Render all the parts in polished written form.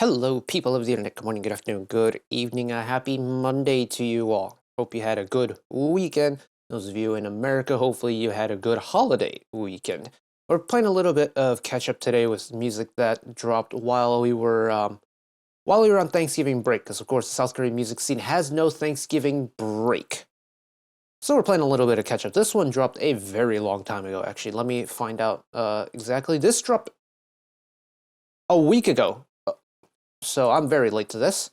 Hello, people of the internet. Good morning, good afternoon, good evening, a happy Monday to you all. Hope you had a good weekend. Those of you in America, hopefully you had a good holiday weekend. We're playing a little bit of catch up today with music that dropped while we were on Thanksgiving break, because of course the South Korean music scene has no Thanksgiving break. So we're playing a little bit of catch up. This one dropped a very long time ago, actually. Let me find out exactly. This dropped a week ago. So I'm very late to this,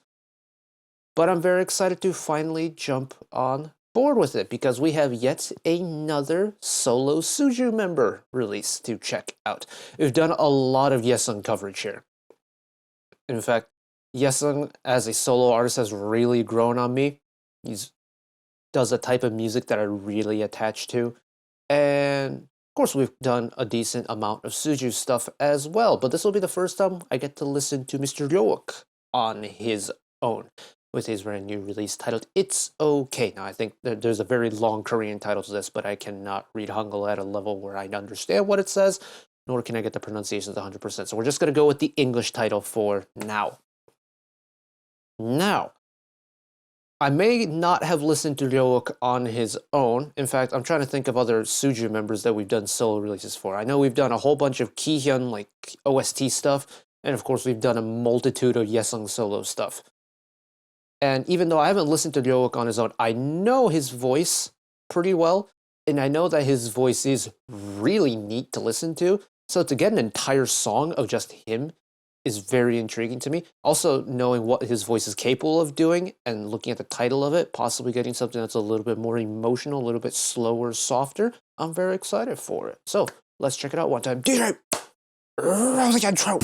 but I'm very excited to finally jump on board with it because we have yet another solo Suju member release to check out. We've done a lot of Yesung coverage here. In fact, Yesung as a solo artist has really grown on me. He does a type of music that I really attach to, and of course, we've done a decent amount of Suju stuff as well, but this will be the first time I get to listen to Mr. Ryeowook on his own, with his brand new release titled It's Okay. Now, I think there's a very long Korean title to this, but I cannot read Hangul at a level where I understand what it says, nor can I get the pronunciations 100%. So we're just going to go with the English title for now. Now, I may not have listened to Ryeowook on his own. In fact, I'm trying to think of other Suju members that we've done solo releases for. I know we've done a whole bunch of Kihyun, like OST stuff, and of course we've done a multitude of Yesung solo stuff. And even though I haven't listened to Ryeowook on his own, I know his voice pretty well, and I know that his voice is really neat to listen to. So to get an entire song of just him is very intriguing to me. Also, knowing what his voice is capable of doing and looking at the title of it, possibly getting something that's a little bit more emotional, a little bit slower, softer, I'm very excited for it. So, let's check it out one time. DJ, roll the intro!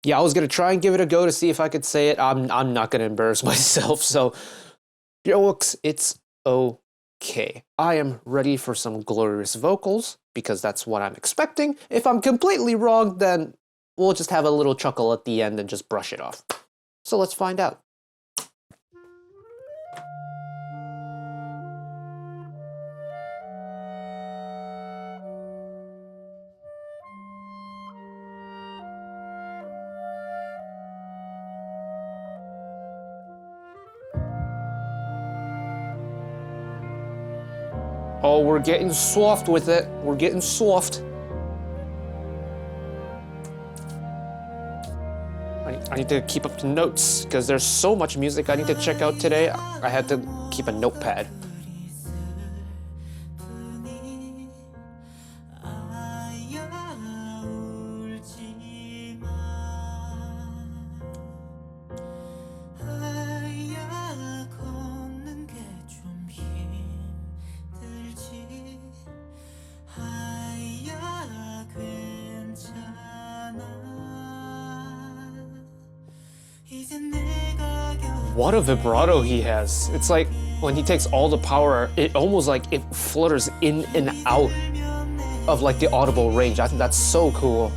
Yeah, I was gonna try and give it a go to see if I could say it. I'm not gonna embarrass myself. So, Ryeowook's It's Okay. I am ready for some glorious vocals because that's what I'm expecting. If I'm completely wrong, then we'll just have a little chuckle at the end and just brush it off. So let's find out. Oh, we're getting soft with it. We're getting soft. I need to keep up the notes because there's so much music I need to check out today. I had to keep a notepad. What a vibrato he has. It's like when he takes all the power, it almost like it flutters in and out of like the audible range. I think that's so cool.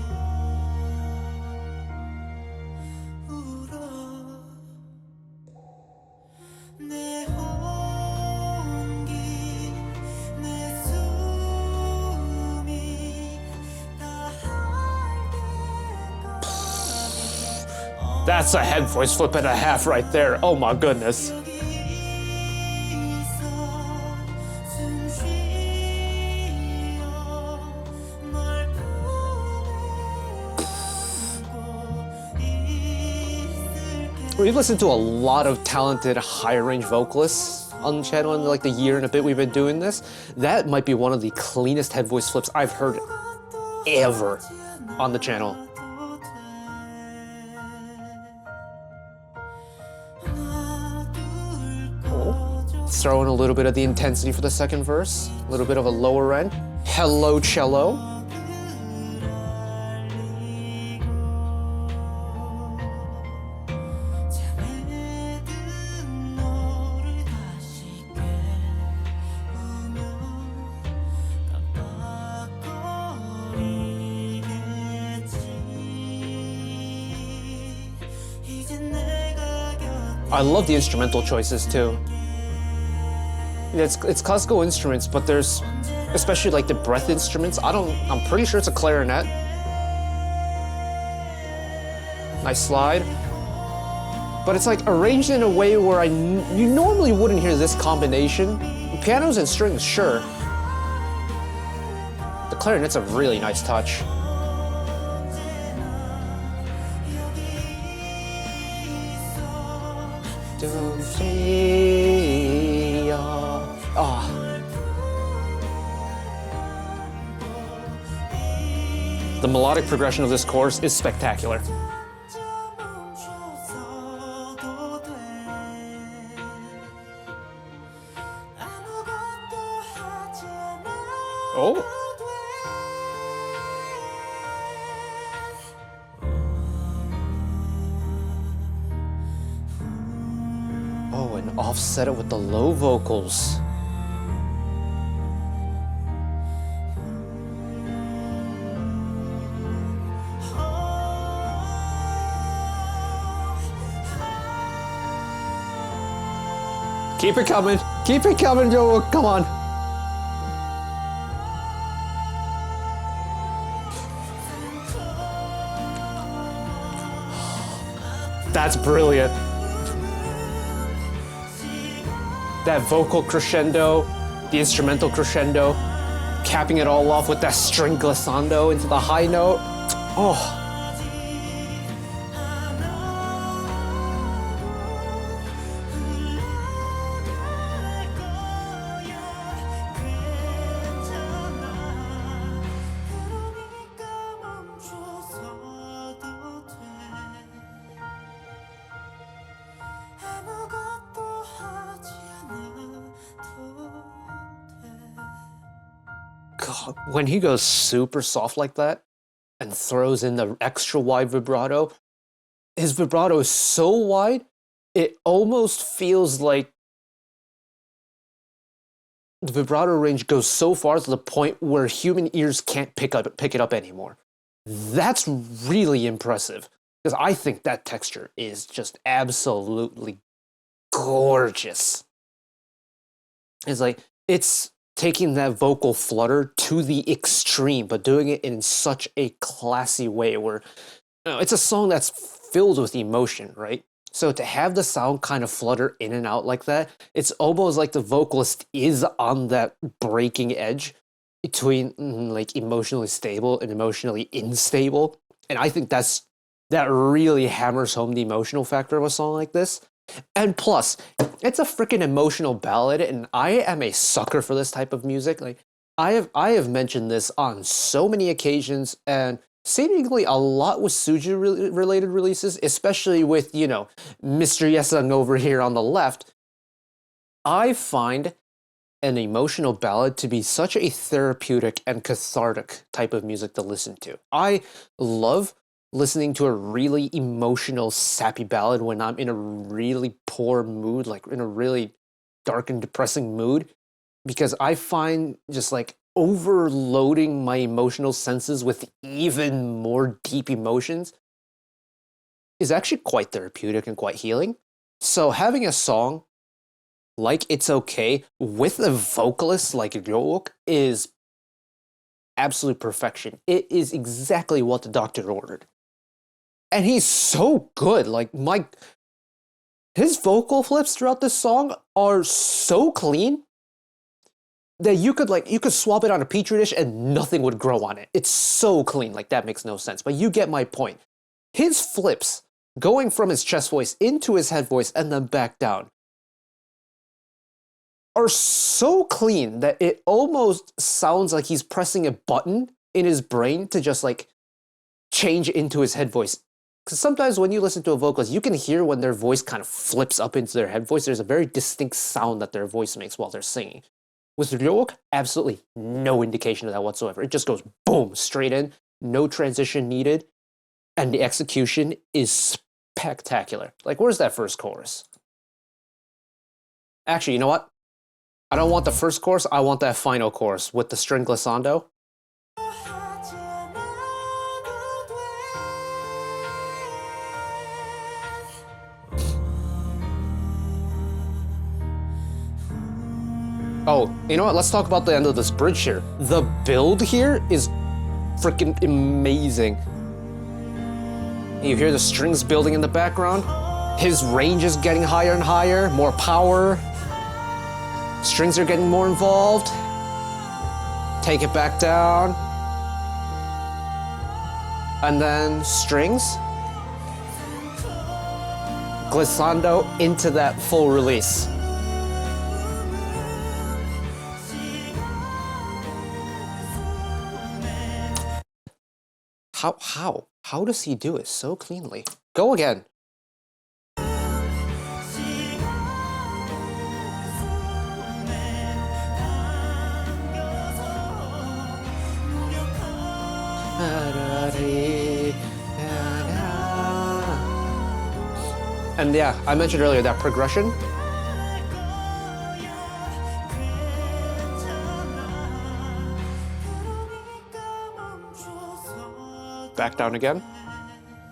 That's a head voice flip and a half right there. Oh my goodness. We've listened to a lot of talented higher range vocalists on the channel in like the year and a bit we've been doing this. That might be one of the cleanest head voice flips I've heard ever on the channel. Throw in a little bit of the intensity for the second verse, a little bit of a lower end. Hello, cello. I love the instrumental choices too. It's classical instruments, but there's, especially like the breath instruments, I'm pretty sure it's a clarinet. Nice slide. But it's like arranged in a way where you normally wouldn't hear this combination. Pianos and strings, sure. The clarinet's a really nice touch. The melodic progression of this chorus is spectacular. Oh. Oh, and offset it with the low vocals. Keep it coming, Ryeowook, come on. That's brilliant. That vocal crescendo, the instrumental crescendo, capping it all off with that string glissando into the high note. Oh. God, when he goes super soft like that and throws in the extra wide vibrato, his vibrato is so wide, it almost feels like the vibrato range goes so far to the point where human ears can't pick it up anymore. That's really impressive, because I think that texture is just absolutely gorgeous. It's taking that vocal flutter to the extreme, but doing it in such a classy way where, it's a song that's filled with emotion, right? So to have the sound kind of flutter in and out like that, it's almost like the vocalist is on that breaking edge between like emotionally stable and emotionally unstable. And I think that really hammers home the emotional factor of a song like this. And plus, it's a freaking emotional ballad, and I am a sucker for this type of music. Like, I have mentioned this on so many occasions, and seemingly a lot with Suju related releases, especially with, Mr. Yesung over here on the left. I find an emotional ballad to be such a therapeutic and cathartic type of music to listen to. I love listening to a really emotional, sappy ballad when I'm in a really poor mood, like in a really dark and depressing mood, because I find just like overloading my emotional senses with even more deep emotions is actually quite therapeutic and quite healing. So having a song like It's Okay with a vocalist like Ryeowook is absolute perfection. It is exactly what the doctor ordered. And he's so good. Like, his vocal flips throughout this song are so clean that you could swap it on a petri dish and nothing would grow on it. It's so clean. Like, that makes no sense. But you get my point. His flips, going from his chest voice into his head voice and then back down, are so clean that it almost sounds like he's pressing a button in his brain to just like change into his head voice. Because sometimes when you listen to a vocalist, you can hear when their voice kind of flips up into their head voice. There's a very distinct sound that their voice makes while they're singing. With Ryeowook, absolutely no indication of that whatsoever. It just goes boom, straight in, no transition needed, and the execution is spectacular. Like, where's that first chorus? Actually, you know what? I don't want the first chorus, I want that final chorus with the string glissando. Oh, you know what? Let's talk about the end of this bridge here. The build here is freaking amazing. You hear the strings building in the background. His range is getting higher and higher, more power. Strings are getting more involved. Take it back down. And then strings. Glissando into that full release. How does he do it so cleanly? Go again. And yeah, I mentioned earlier that progression. Back down again.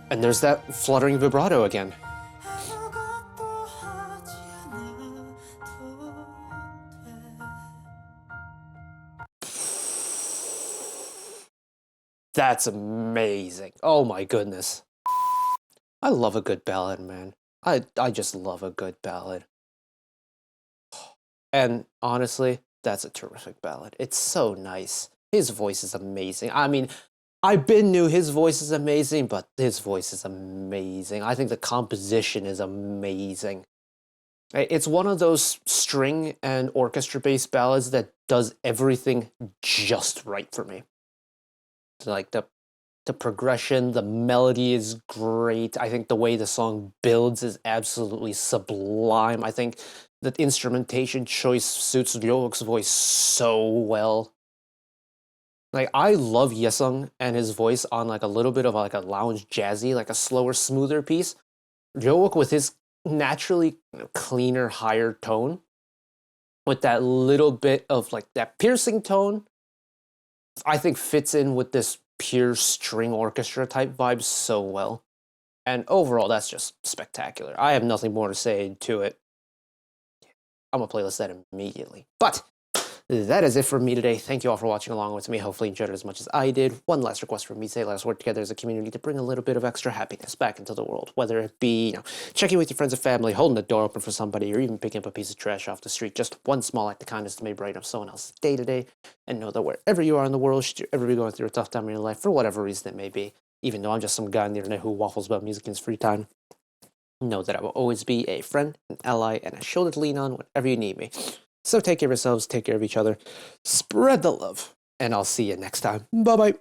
And there's that fluttering vibrato again. That's amazing. Oh my goodness. I love a good ballad, man. I just love a good ballad. And honestly, that's a terrific ballad. It's so nice. His voice is amazing. I mean, I knew his voice is amazing, but his voice is amazing. I think the composition is amazing. It's one of those string and orchestra-based ballads that does everything just right for me. Like the progression, the melody is great. I think the way the song builds is absolutely sublime. I think the instrumentation choice suits Ryeowook's voice so well. Like, I love Yesung and his voice on like a little bit of like a lounge jazzy, like a slower, smoother piece. Ryeowook with his naturally cleaner, higher tone, with that little bit of like that piercing tone, I think fits in with this pure string orchestra type vibe so well. And overall, that's just spectacular. I have nothing more to say to it. I'm gonna playlist that immediately. But that is it for me today. Thank you all for watching along with me. Hopefully you enjoyed it as much as I did. One last request from me today. Let's work together as a community to bring a little bit of extra happiness back into the world. Whether it be, checking with your friends and family, holding the door open for somebody, or even picking up a piece of trash off the street. Just one small act of kindness may brighten up someone else's day today. And know that wherever you are in the world, should you ever be going through a tough time in your life, for whatever reason it may be, even though I'm just some guy on the internet who waffles about music in his free time, know that I will always be a friend, an ally, and a shoulder to lean on whenever you need me. So take care of yourselves, take care of each other, spread the love, and I'll see you next time. Bye-bye.